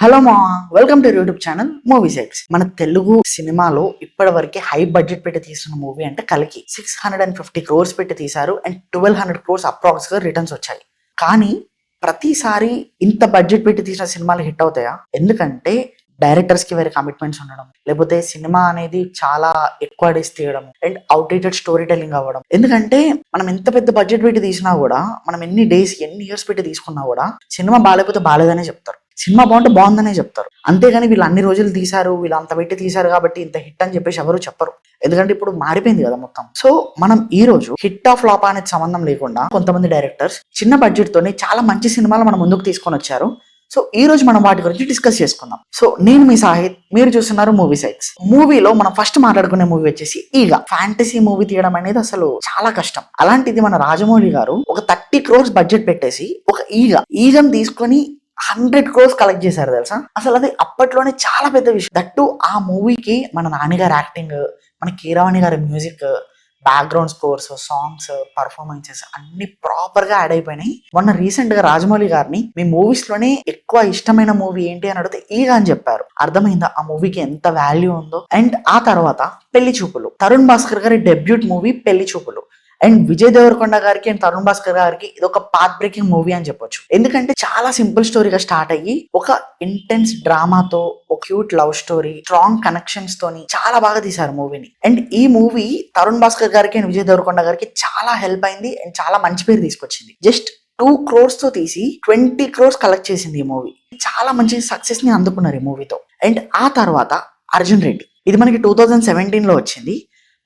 Hello మా welcome to YouTube channel movie sex. మన తెలుగు సినిమాలో ఇప్పటి వరకే హై బడ్జెట్ పెట్టి తీస్తున్న మూవీ అంటే కల్కి. 650 crores పెట్టి తీశారు అండ్ 1200 crores అప్రాక్స్ గా రిటర్న్స్ వచ్చాయి. కానీ ప్రతిసారి ఇంత బడ్జెట్ పెట్టి తీసిన సినిమాలు హిట్ అవుతాయా? ఎందుకంటే డైరెక్టర్స్ కి వేరే కమిట్మెంట్స్ ఉండడం, లేకపోతే సినిమా అనేది చాలా ఎక్కువ డేస్ తీయడం అండ్ అవుట్డేటెడ్ స్టోరీ టెల్లింగ్ అవ్వడం. ఎందుకంటే మనం ఎంత పెద్ద బడ్జెట్ పెట్టి తీసినా కూడా, మనం ఎన్ని డేస్ ఎన్ని ఇయర్స్ పెట్టి తీసుకున్నా కూడా సినిమా బాగాలేకపోతే బాగాలేదనే చెప్తారు, సినిమా బాగుంటే బాగుందనే చెప్తారు. అంతేగాని వీళ్ళు అన్ని రోజులు తీశారు, వీళ్ళు అంత పెట్టి తీశారు కాబట్టి ఇంత హిట్ అని చెప్పేసి ఎవరు చెప్పరు. ఎందుకంటే ఇప్పుడు మారిపోయింది కదా మొత్తం. సో మనం ఈ రోజు హిట్ ఆఫ్ ఫ్లాప్ అనేది సంబంధం లేకుండా కొంతమంది డైరెక్టర్స్ చిన్న బడ్జెట్ తోని చాలా మంచి సినిమాలు మన ముందుకు తీసుకొని వచ్చారు. సో ఈ రోజు మనం వాటి గురించి డిస్కస్ చేసుకుందాం. సో నేను మీ సాహిత్, మీరు చూస్తున్నారు మూవీ సైట్స్. మూవీలో మనం ఫస్ట్ మాట్లాడుకునే మూవీ వచ్చేసి ఈగ. ఫ్యాంటసీ మూవీ తీయడం అనేది అసలు చాలా కష్టం. అలాంటిది మన రాజమౌళి గారు ఒక 30 crores బడ్జెట్ పెట్టేసి ఒక ఈగను తీసుకొని 100 crores కలెక్ట్ చేశారు తెలుసా. అసలు అది అప్పట్లోనే చాలా పెద్ద విషయం. దట్టు ఆ మూవీకి మన నాన్నగారు యాక్టింగ్, మన కీరవాణి గారి music, background scores, songs, performances అన్ని ప్రాపర్ గా యాడ్ అయిపోయినాయి. మొన్న రీసెంట్ గా రాజమౌళి గారిని మీ మూవీస్ లోనే ఎక్కువ ఇష్టమైన మూవీ ఏంటి అని అడిగితే ఈగ అని చెప్పారు. అర్థమైందా ఆ మూవీకి ఎంత వాల్యూ ఉందో. అండ్ ఆ తర్వాత పెళ్లి చూపులు, తరుణ్ భాస్కర్ గారి డెబ్యూట్ మూవీ పెళ్లి చూపులు. అండ్ విజయ్ దేవరకొండ గారికి అండ్ తరుణ్ భాస్కర్ గారికి ఇది ఒక పాత్ బ్రేకింగ్ మూవీ అని చెప్పొచ్చు. ఎందుకంటే చాలా సింపుల్ స్టోరీగా స్టార్ట్ అయ్యి ఒక ఇంటెన్స్ డ్రామాతో, ఒక cute love story, strong connections తోని చాలా బాగా తీశారు మూవీని. అండ్ ఈ మూవీ తరుణ్ భాస్కర్ గారికి అండ్ విజయ్ దేవరకొండ గారికి చాలా హెల్ప్ అయింది అండ్ చాలా మంచి పేరు తీసుకొచ్చింది. జస్ట్ 2 crores తో తీసి 20 crores కలెక్ట్ చేసింది ఈ మూవీ. చాలా మంచి సక్సెస్ ని అందుకున్నారు ఈ మూవీతో. అండ్ ఆ తర్వాత అర్జున్ రెడ్డి, ఇది మనకి 2017 లో వచ్చింది.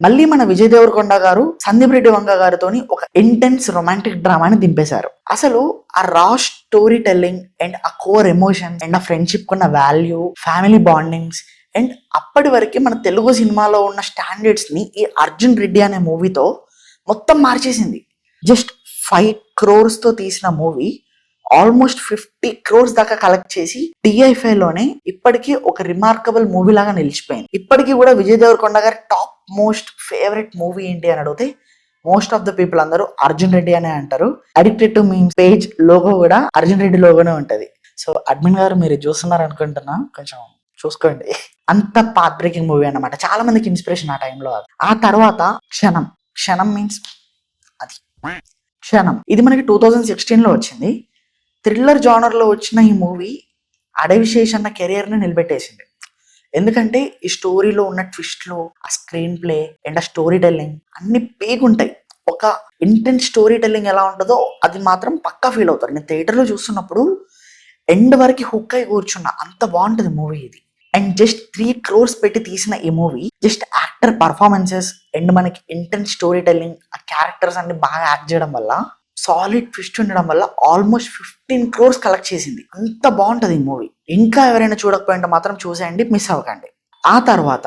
మళ్ళీ మన విజయ్ దేవరకొండ గారు సందీప్ రెడ్డి వంగ గారితో ఒక ఇంటెన్స్ రొమాంటిక్ డ్రామాని దింపేశారు. అసలు ఆ రా స్టోరీ టెల్లింగ్ అండ్ ఆ కోర్ ఎమోషన్స్ అండ్ ఆ ఫ్రెండ్షిప్ కున్న వాల్యూ, ఫ్యామిలీ బాండింగ్స్ అండ్ అప్పటి వరకు మన తెలుగు సినిమాలో ఉన్న స్టాండర్డ్స్ ని ఈ అర్జున్ రెడ్డి అనే మూవీతో మొత్తం మార్చేసింది. జస్ట్ 5 crores తో తీసిన మూవీ ఆల్మోస్ట్ 50 crores దాకా కలెక్ట్ చేసి TIFI లోనే ఇప్పటికీ ఒక రిమార్కబుల్ మూవీ లాగా నిలిచిపోయింది. ఇప్పటికీ కూడా విజయ్ దేవరకొండ గారి టాప్ మోస్ట్ ఫేవరెట్ మూవీ ఏంటి అని అడిగితే మోస్ట్ ఆఫ్ ద పీపుల్ అందరూ అర్జున్ రెడ్డి అనే అంటారు. Addicted to memes page logo కూడా అర్జున్ రెడ్డి లోగోనే ఉంటది. సో అడ్మిన్ గారు మీరు చూస్తున్నారు అనుకుంటున్నా, కొంచెం చూసుకోండి. అంత పాత్ బ్రేకింగ్ మూవీ అన్నమాట. చాలా మందికి ఇన్స్పిరేషన్ ఆ టైంలో. ఆ తర్వాత క్షణం మీన్స్ అది క్షణం, ఇది మనకి 2016 లో వచ్చింది. థ్రిల్లర్ జానర్ లో వచ్చిన ఈ మూవీ అడవిశేష్ అన్న కెరియర్ ని నిలబెట్టేసింది. ఎందుకంటే ఈ స్టోరీలో ఉన్న ట్విస్ట్లు, ఆ స్క్రీన్ ప్లే అండ్ ఆ స్టోరీ టెల్లింగ్ అన్ని పేగుంటాయి. ఒక ఇంటెన్స్ స్టోరీ టెల్లింగ్ ఎలా ఉంటుందో అది మాత్రం పక్కా ఫీల్ అవుతారు. నేను థియేటర్లో చూస్తున్నప్పుడు ఎండ్ వరకు హుక్ అయి కూర్చున్నా, అంత బాగుంటుంది మూవీ ఇది. అండ్ జస్ట్ 3 crores పెట్టి తీసిన ఈ movie just actor performances and మనకి ఇంటెన్స్ స్టోరీ టెల్లింగ్, ఆ క్యారెక్టర్స్ అన్ని బాగా యాక్ట్ చేయడం వల్ల, సాలిడ్ ట్విస్ట్ ఉండడం వల్ల ఆల్మోస్ట్ 15 crores కలెక్ట్ చేసింది. అంత బాగుంటది ఈ మూవీ. ఇంకా ఎవరైనా చూడకపోయింటే మాత్రం చూసేయండి, మిస్ అవ్వకండి. ఆ తర్వాత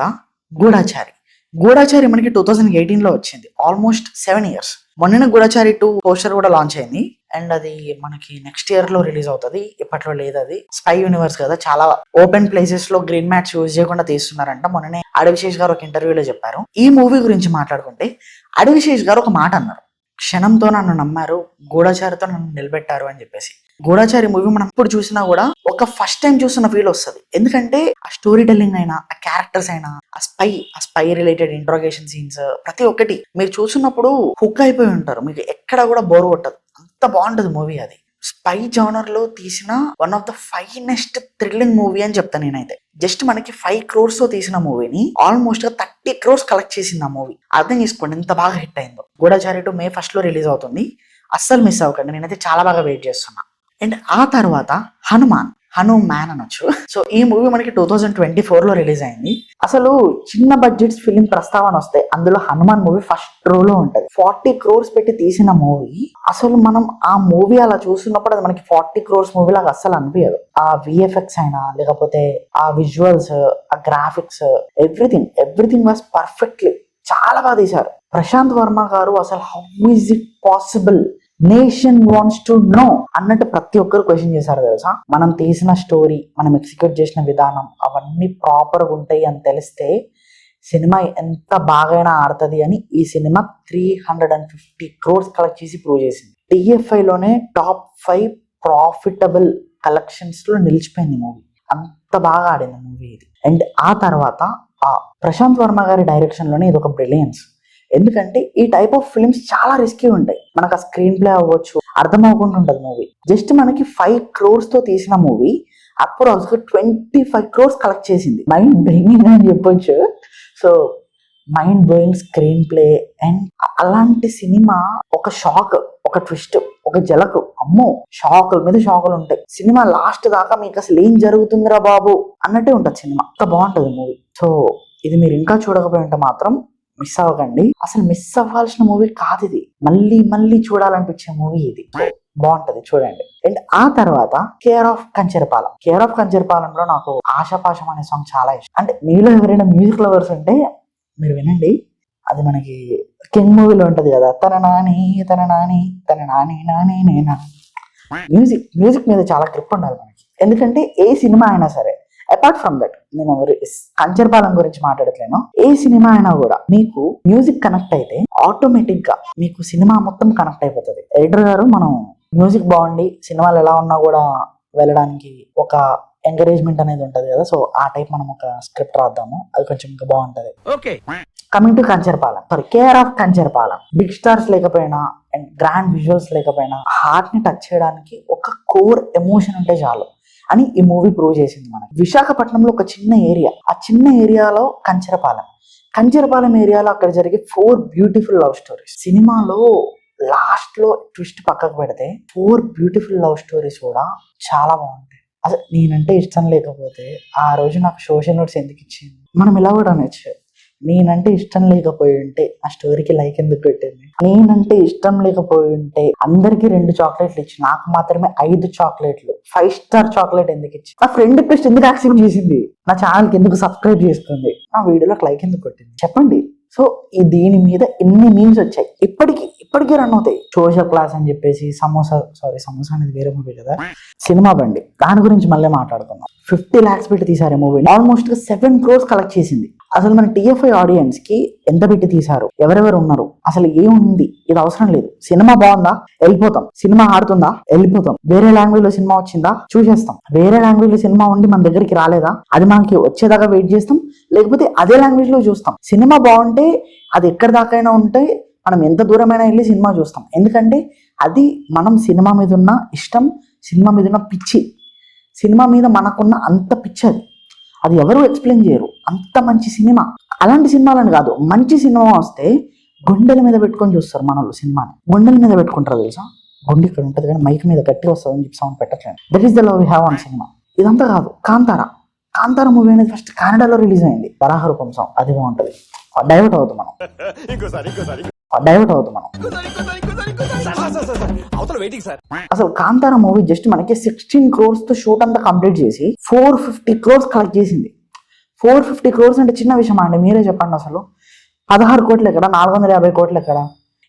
గూఢాచారి మనకి 2018 లో వచ్చింది. Almost 7 years. మొన్న గూఢాచారి 2 పోస్టర్ కూడా లాంచ్ అయింది అండ్ అది మనకి నెక్స్ట్ ఇయర్ లో రిలీజ్ అవుతుంది. ఇప్పట్లో లేదు, అది స్పై యూనివర్స్ కదా, చాలా ఓపెన్ ప్లేసెస్ లో గ్రీన్ మ్యాట్స్ యూజ్ చేయకుండా తీస్తున్నారంట. మొన్ననే అడవిశేష్ గారు ఒక ఇంటర్వ్యూలో చెప్పారు. ఈ మూవీ గురించి మాట్లాడుకుంటే అడవిశేష్ గారు ఒక మాట అన్నారు, క్షణంతో నన్ను నమ్మారు, గూఢాచారితో నన్ను నిలబెట్టారు అని చెప్పేసి. గూఢాచారి మూవీ మనం ఇప్పుడు చూసినా కూడా ఒక ఫస్ట్ టైం చూస్తున్న ఫీల్ వస్తుంది. ఎందుకంటే ఆ స్టోరీ టెల్లింగ్ అయినా, ఆ క్యారెక్టర్స్ అయినా, ఆ స్పై రిలేటెడ్ ఇంట్రోగేషన్ సీన్స్ ప్రతి ఒక్కటి మీరు చూసినప్పుడు హుక్ అయిపోయి ఉంటారు. మీకు ఎక్కడ కూడా బోర్ కొట్టదు, అంత బాగుంటది మూవీ. అది స్పై జానర్ లో తీసిన one of the finest thrilling movie అని చెప్తాను నేనైతే. జస్ట్ మనకి 5 crores తో తీసిన మూవీని ఆల్మోస్ట్ గా 30 crores కలెక్ట్ చేసింది ఆ మూవీ. అర్థం చేసుకోండి ఎంత బాగా హిట్ అయిందో. గూఢాచారి 2 May 1st లో రిలీజ్ అవుతుంది, అస్సలు మిస్ అవ్వకండి. నేనైతే చాలా బాగా వెయిట్ చేస్తున్నా. అండ్ ఆ తర్వాత హనుమాన్ అనొచ్చు. సో ఈ మూవీ మనకి 2024 లో రిలీజ్ అయింది. అసలు చిన్న బడ్జెట్ ఫిలిం ప్రస్తావన వస్తే అందులో హనుమాన్ మూవీ ఫస్ట్ రోలో ఉంటది. 40 crores పెట్టి తీసిన మూవీ. అసలు మనం ఆ మూవీ అలా చూస్తున్నప్పుడు అది మనకి 40 crores మూవీ లాగా అస్సలు అనిపించదు. ఆ VFX అయినా, లేకపోతే ఆ విజువల్స్, ఆ గ్రాఫిక్స్, ఎవ్రీథింగ్ వాస్ పర్ఫెక్ట్లీ చాలా బాగా తీశారు. ప్రశాంత్ వర్మ గారు అసలు how is it possible, nation wants to know అన్నట్టు ప్రతి ఒక్కరు క్వశ్చన్ చేశారు తెలుసా. మనం తీసిన స్టోరీ, మనం ఎగ్జిక్యూట్ చేసిన విధానం అవన్నీ ప్రాపర్ గా ఉంటాయి అని తెలిస్తే సినిమా ఎంత బాగైనా ఆడుతుంది అని ఈ సినిమా 350 crores కలెక్ట్ చేసి ప్రూవ్ చేసింది. TFI లోనే టాప్ 5 ప్రాఫిటబుల్ కలెక్షన్స్ లో నిలిచిపోయింది మూవీ. అంత బాగా ఆడింది మూవీ ఇది. అండ్ ఆ తర్వాత ఆ ప్రశాంత్ వర్మ గారి డైరెక్షన్ లోనే ఇది ఒక బ్రిలియన్స్. ఎందుకంటే ఈ టైప్ ఆఫ్ ఫిల్మ్స్ చాలా రిస్కీ ఉంటాయి. మనకు ఆ స్క్రీన్ ప్లే అవ్వచ్చు, అర్థం అవ్వకుండా ఉంటుంది మూవీ. జస్ట్ మనకి 5 crores తో తీసిన మూవీ అప్రాక్స్ 25 crores కలెక్ట్ చేసింది. మైండ్ బ్లోయింగ్ అని చెప్పొచ్చు. So mind blowing screen play and అలాంటి సినిమా ఒక షాక్, ఒక ట్విస్ట్, ఒక జలకు, అమ్మో షాకుల మీద షాకులు ఉంటాయి. సినిమా లాస్ట్ దాకా మీకు అసలు ఏం జరుగుతుందిరా బాబు అన్నట్టే ఉంటుంది సినిమా. అంత బాగుంటుంది మూవీ. సో ఇది మీరు ఇంకా చూడకపోయి ఉంటే మాత్రం మిస్ అవ్వకండి. అసలు మిస్ అవ్వాల్సిన మూవీ కాదు ఇది, మళ్ళీ మళ్ళీ చూడాలనిపించే మూవీ ఇది. బాగుంటది, చూడండి. అండ్ ఆ తర్వాత care of Kancherapalem. Care of కంచెరపాలెంలో నాకు ఆశాపాశం అనే సాంగ్ చాలా ఇష్టం. అంటే మీలో ఎవరైనా మ్యూజిక్ లవర్స్ ఉంటే మీరు వినండి. అది మనకి కింగ్ మూవీలో ఉంటది కదా, తన నాని తన నాని తన నాని నాని నేనా. మ్యూజిక్ మీద చాలా గ్రిప్ ఉండాలి మనకి. ఎందుకంటే ఏ సినిమా అయినా సరే, అపార్ట్ ఫ్రమ్ దట్, నేను కంచెరపాలెం గురించి మాట్లాడట్లేను, ఏ సినిమా అయినా కూడా మీకు మ్యూజిక్ కనెక్ట్ అయితే ఆటోమేటిక్ గా మీకు సినిమా మొత్తం కనెక్ట్ అయిపోతుంది. ఎడిటర్ గారు మనం మ్యూజిక్ బాగుండి సినిమాలు ఎలా ఉన్నా కూడా వెళ్ళడానికి ఒక ఎంకరేజ్మెంట్ అనేది ఉంటది కదా, సో ఆ టైప్ మనం ఒక స్క్రిప్ట్ రాద్దాము, అది కొంచెం ఇంకా బాగుంటది. Coming to Kancherapalem, care of Kancherapalem, big stars లేకపోయినా అండ్ గ్రాండ్ విజువల్స్ లేకపోయినా హార్ట్ ని టచ్ చేయడానికి ఒక కోర్ ఎమోషన్ ఉంటే చాలు అని ఈ మూవీ ప్రూవ్ చేసింది మనకి. విశాఖపట్నంలో ఒక చిన్న ఏరియా, ఆ చిన్న ఏరియాలో కంచెరపాలెం ఏరియాలో అక్కడ జరిగే 4 బ్యూటిఫుల్ లవ్ స్టోరీస్. సినిమాలో లాస్ట్ లో ట్విస్ట్ పక్కకు పెడితే 4 బ్యూటిఫుల్ లవ్ స్టోరీస్ కూడా చాలా బాగుంటాయి. అసలు నేనంటే ఇష్టం లేకపోతే ఆ రోజు నాకు సోషల్ నోట్స్ ఎందుకు ఇచ్చింది, మనం ఇలా కూడా అనొచ్చు. నేనంటే ఇష్టం లేకపోయి ఉంటే ఆ స్టోరీకి లైక్ ఎందుకు పెట్టింది, నేనంటే ఇష్టం లేకపోయి ఉంటే అందరికి 2 చాక్లెట్లు ఇచ్చి నాకు మాత్రమే 5 చాక్లెట్లు 5 స్టార్ చాక్లెట్ ఎందుకు ఇచ్చి, నా ఫ్రెండ్ రిక్వెస్ట్ ఎందుకు యాక్సెప్ట్ చేసింది, నా ఛానల్ కి ఎందుకు సబ్స్క్రైబ్ చేసుకుంది, నా వీడియోలోకి లైక్ ఎందుకు కొట్టింది చెప్పండి. సో దీని మీద ఎన్ని మీమ్స్ వచ్చాయి, ఇప్పటికీ రన్ అవుతాయి. సోషల్ క్లాస్ అని చెప్పేసి సమోసా అనేది వేరే మూవీ కదా, సినిమా బండి, దాని గురించి మళ్ళీ మాట్లాడుకుందాం. 50 lakhs పెట్టి తీసారు మూవీ, ఆల్మోస్ట్ 7 crores కలెక్ట్ చేసింది. అసలు మన TFI ఆడియన్స్ కి ఎంత పెట్టి తీసారు, ఎవరెవరు ఉన్నారు, అసలు ఏముంది, ఇది అవసరం లేదు. సినిమా బాగుందా వెళ్ళిపోతాం, సినిమా ఆడుతుందా వెళ్ళిపోతాం, వేరే లాంగ్వేజ్ లో సినిమా వచ్చిందా చూసేస్తాం, వేరే లాంగ్వేజ్ లో సినిమా ఉండి మన దగ్గరికి రాలేదా అది మనకి వచ్చేదాకా వెయిట్ చేస్తాం, లేకపోతే అదే లాంగ్వేజ్ లో చూస్తాం. సినిమా బాగుంటే అది ఎక్కడి దాకైనా ఉంటే మనం ఎంత దూరమైనా వెళ్ళి సినిమా చూస్తాం. ఎందుకంటే అది మనం సినిమా మీద ఉన్న ఇష్టం, సినిమా మీద ఉన్న పిచ్చి, సినిమా మీద మనకున్న అంత పిచ్చి అది ఎవరు ఎక్స్ప్లెయిన్ చేయరు. అంత మంచి సినిమా. అలాంటి సినిమాలని కాదు, మంచి సినిమా వస్తే గుండెల మీద పెట్టుకొని చూస్తారు మన వాళ్ళు. సినిమాని గుండెల మీద పెట్టుకుంటారు తెలుసా, గుండె ఇక్కడ ఉంటుంది కానీ మైక్ మీద గట్టిగా వస్తుంది అని చెప్పి సౌండ్ పెట్టట్లేదు. That is the love we have on సినిమా. ఇదంతా కాదు, కాంతార మూవీ అనేది ఫస్ట్ కెనడాలో రిలీజ్ అయింది. వరాహ రూపం సాంగ్, అది బాగుంటది. డైవర్ట్ అవుతుంది మనం. అసలు కాంతార మూవీ జస్ట్ మనకి 16 crores తో షూట్ అంతా కంప్లీట్ చేసి 450 crores కలెక్ట్ చేసింది. 450 crores అంటే చిన్న విషయం అండి, మీరే చెప్పండి. అసలు 16 కోట్లు ఎక్కడ, 450 కోట్లు ఎక్కడ,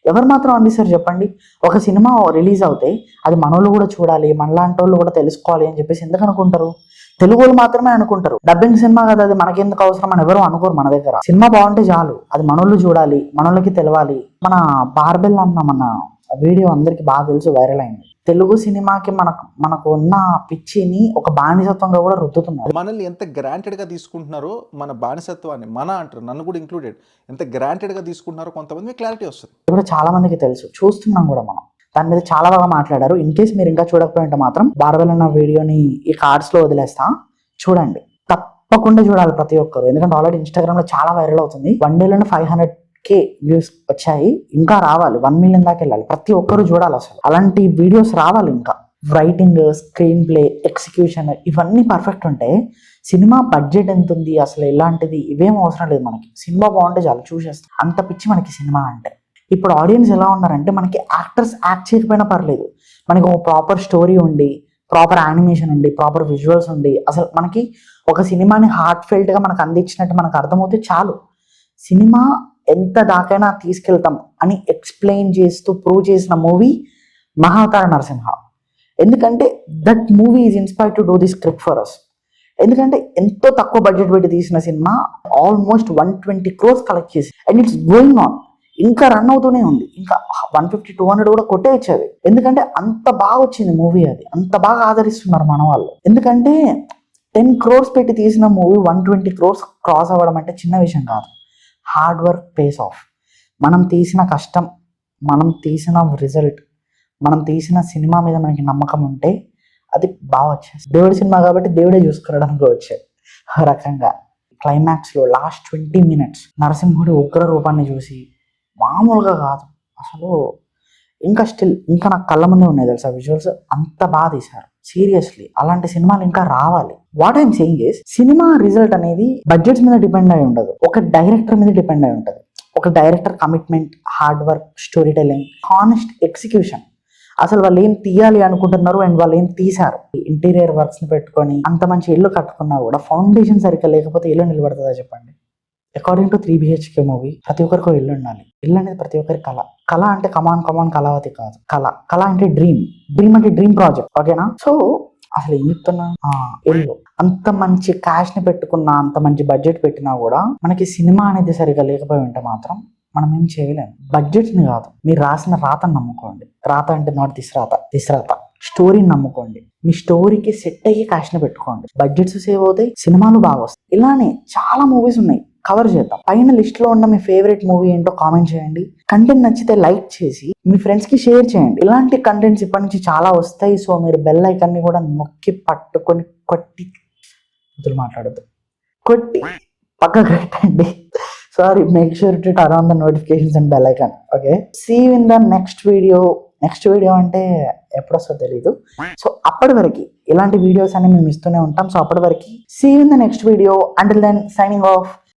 ఎవరు మాత్రం అందిస్తారు చెప్పండి. ఒక సినిమా రిలీజ్ అవుతే అది మనోళ్ళు కూడా చూడాలి, మనలాంటి వాళ్ళు కూడా తెలుసుకోవాలి అని చెప్పేసి ఎందుకు అనుకుంటారు? తెలుగు వాళ్ళు మాత్రమే అనుకుంటారు. డబ్బింగ్ సినిమా కదా అది, మనకెందుకు అవసరం అని ఎవరు అనుకోరు. మన దగ్గర సినిమా బాగుంటే చాలు, అది మనోళ్ళు చూడాలి, మనోళ్ళకి తెలవాలి. మన బార్బెల్ అన్న మన వీడియో అందరికి బాగా తెలుసు, వైరల్ అయింది. తెలుగు సినిమాకి మనకు ఉన్న పిచ్చిని ఒక బానిసత్వంగా కూడా రుద్దుతున్నారు. మనల్ని ఎంత గ్రాంటెడ్ గా తీసుకుంటున్నారో, మన బానిసత్వాన్ని అంటారు, నన్ను కూడా ఇంక్లూడెడ్, ఎంత గ్రాంటెడ్ గా తీసుకుంటున్నారో కొంతమంది క్లారిటీ వస్తుంది. ఇప్పుడు చాలా మందికి తెలుసు, చూస్తున్నాం కూడా మనం. దాని మీద చాలా బాగా మాట్లాడారు. ఇన్ కేస్ మీరు ఇంకా చూడకపోయింటే మాత్రం బార్బెల్ అన్న వీడియోని ఈ కార్డ్స్ లో వదిలేస్తా, చూడండి, తప్పకుండా చూడాలి ప్రతి ఒక్కరు. ఎందుకంటే ఆల్రెడీ ఇన్స్టాగ్రామ్ లో చాలా వైరల్ అవుతుంది. 1 day 500K వ్యూస్ వచ్చాయి, ఇంకా రావాలి, 1 million దాకా వెళ్ళాలి. ప్రతి ఒక్కరు చూడాలి, అసలు అలాంటి వీడియోస్ రావాలి. ఇంకా రైటింగ్, స్క్రీన్ ప్లే, ఎగ్జిక్యూషన్ ఇవన్నీ పర్ఫెక్ట్ ఉంటే సినిమా బడ్జెట్ ఎంత ఉంది అసలు ఇలాంటిది ఇవేం అవసరం లేదు. మనకి సినిమా బాగుంటే చాలు, చూసేస్తాం. అంత పిచ్చి మనకి సినిమా అంటే. ఇప్పుడు ఆడియన్స్ ఎలా ఉన్నారంటే, మనకి యాక్టర్స్ యాక్ట్ చేయకపోయినా పర్లేదు, మనకి ఒక ప్రాపర్ స్టోరీ ఉండి, ప్రాపర్ యానిమేషన్ ఉండి, ప్రాపర్ విజువల్స్ ఉండి, అసలు మనకి ఒక సినిమాని హార్ట్ ఫెల్ట్ గా మనకు అందించినట్టు మనకు అర్థమవుతే చాలు. సినిమా ఎంత దాకైనా తీసుకెళ్తాం అని ఎక్స్ప్లెయిన్ చేస్తూ ప్రూవ్ చేసిన మూవీ మహావతార నరసింహ. ఎందుకంటే that movie is inspired to do the script for us. ఎందుకంటే ఎంతో తక్కువ బడ్జెట్ పెట్టి తీసిన సినిమా ఆల్మోస్ట్ 120 crores కలెక్ట్ చేసి, అండ్ ఇట్స్ గోయింగ్ ఆన్, ఇంకా రన్ అవుతూనే ఉంది. ఇంకా 150-200 కూడా కొట్టేయచ్చేది. ఎందుకంటే అంత బాగా వచ్చింది మూవీ, అది అంత బాగా ఆదరిస్తున్నారు మన వాళ్ళు. ఎందుకంటే 10 crores పెట్టి తీసిన మూవీ 120 crores క్రాస్ అవ్వడం అంటే చిన్న విషయం కాదు. Hard work pays of. మనం తీసిన కష్టం, మనం తీసిన రిజల్ట్, మనం తీసిన సినిమా మీద మనకి నమ్మకం ఉంటే అది బాగా వచ్చేది. దేవుడి సినిమా కాబట్టి దేవుడే చూసుకురావడానికి వచ్చేది. ఆ రకంగా క్లైమాక్స్లో లాస్ట్ 20 minutes నరసింహుడి ఉగ్ర రూపాన్ని చూసి మామూలుగా కాదు అసలు. ఇంకా నాకు కళ్ళ ముందే ఉన్నాయి తెలుసా విజువల్స్, అంత బాగా తీశారు. సీరియస్లీ అలాంటి సినిమాలు ఇంకా రావాలి. What I'm saying is, cinema result అనేది బడ్జెట్స్ మీద డిపెండ్ అయి ఉండదు, ఒక డైరెక్టర్ మీద డిపెండ్ అయి ఉంటుంది. ఒక director commitment, hard work, story telling, honest execution. అసలు వాళ్ళు ఏం తీయాలి అనుకుంటున్నారు అండ్ వాళ్ళు ఏం తీశారు. ఇంటీరియర్ వర్క్స్ ని పెట్టుకొని అంత మంచి ఇల్లు కట్టుకున్నా కూడా ఫౌండేషన్ సరిగ్గా లేకపోతే ఇల్లు నిలబడుతుందా చెప్పండి. అకార్డింగ్ టు 3 BHK మూవీ ప్రతి ఒక్కరికి ఇల్లు ఉండాలి. ఇల్లు అనేది ప్రతి ఒక్కరి కళ. కళ అంటే కమాన్ కళావతి కాదు. కళ అంటే డ్రీమ్ అంటే డ్రీమ్ ప్రాజెక్ట్. ఓకేనా? సో అసలు ఏం చెప్తున్నా, ఇల్లు అంత మంచి క్యాష్ ని పెట్టుకున్నా, అంత మంచి బడ్జెట్ పెట్టినా కూడా మనకి సినిమా అనేది సరిగా లేకపోయి ఉంటే మాత్రం మనం ఏం చేయలేము. బడ్జెట్స్ ని కాదు, మీరు రాసిన రాతను నమ్ముకోండి. రాత అంటే నాట్ దిస్రాత. స్టోరీని నమ్ముకోండి. మీ స్టోరీకి సెట్ అయ్యి క్యాష్ ని పెట్టుకోండి. బడ్జెట్స్ సేవ్ అవుతాయి, సినిమాలు బాగా వస్తాయి. ఇలానే చాలా మూవీస్ ఉన్నాయి, కవర్ చేద్దాం. పైన లిస్ట్ లో ఉన్న మీ ఫేవరెట్ మూవీ ఏంటో కామెంట్ చేయండి. కంటెంట్ నచ్చితే లైక్ చేసి మీ ఫ్రెండ్స్ కి షేర్ చేయండి. ఇలాంటి కంటెంట్స్ ఇప్పటి నుంచి చాలా వస్తాయి. సో మీరు బెల్ ఐకాన్ ని కూడా నొక్కి పట్టుకొని కొట్టి పక్కకు పెట్టండి. Sorry, make sure to turn on the notifications and bell icon. Okay. See you in the next video. Next video అంటే ఎప్పుడు వస్తుందో తెలీదు. సో అప్పటి వరకు ఇలాంటి వీడియోస్ అన్ని మేము ఇస్తూనే ఉంటాం. సో అప్పటి వరకు see you in the next video. Until then, signing off.